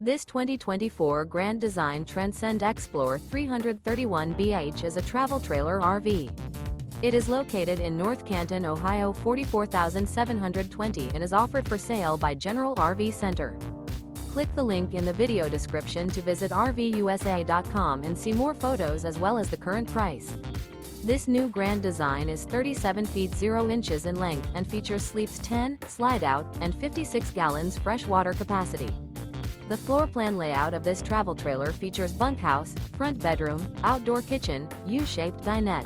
This 2024 Grand Design Transcend Xplor 331BH is a travel trailer RV. It is located in North Canton, Ohio 44720 and is offered for sale by General RV Center. Click the link in the video description to visit RVUSA.com and see more photos as well as the current price. This new Grand Design is 37 feet 0 inches in length and features sleeps 10, Slideout, and 56 gallons fresh water capacity. The floor plan layout of this travel trailer features bunkhouse, front bedroom, outdoor kitchen, U-shaped dinette.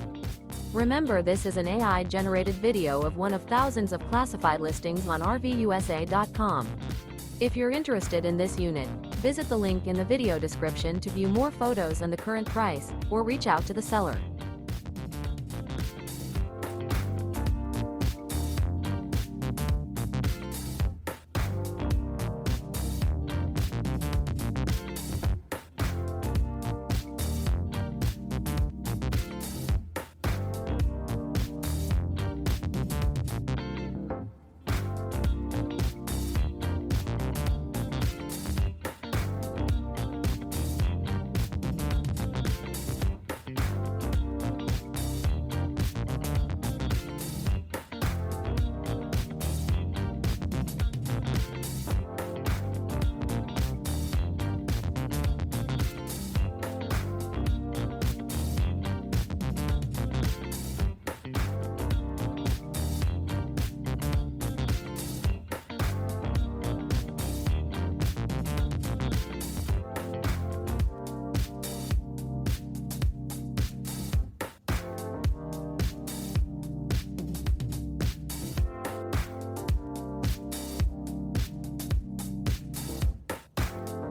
Remember, this is an AI-generated video of one of thousands of classified listings on RVUSA.com. If you're interested in this unit, visit the link in the video description to view more photos and the current price, or reach out to the seller.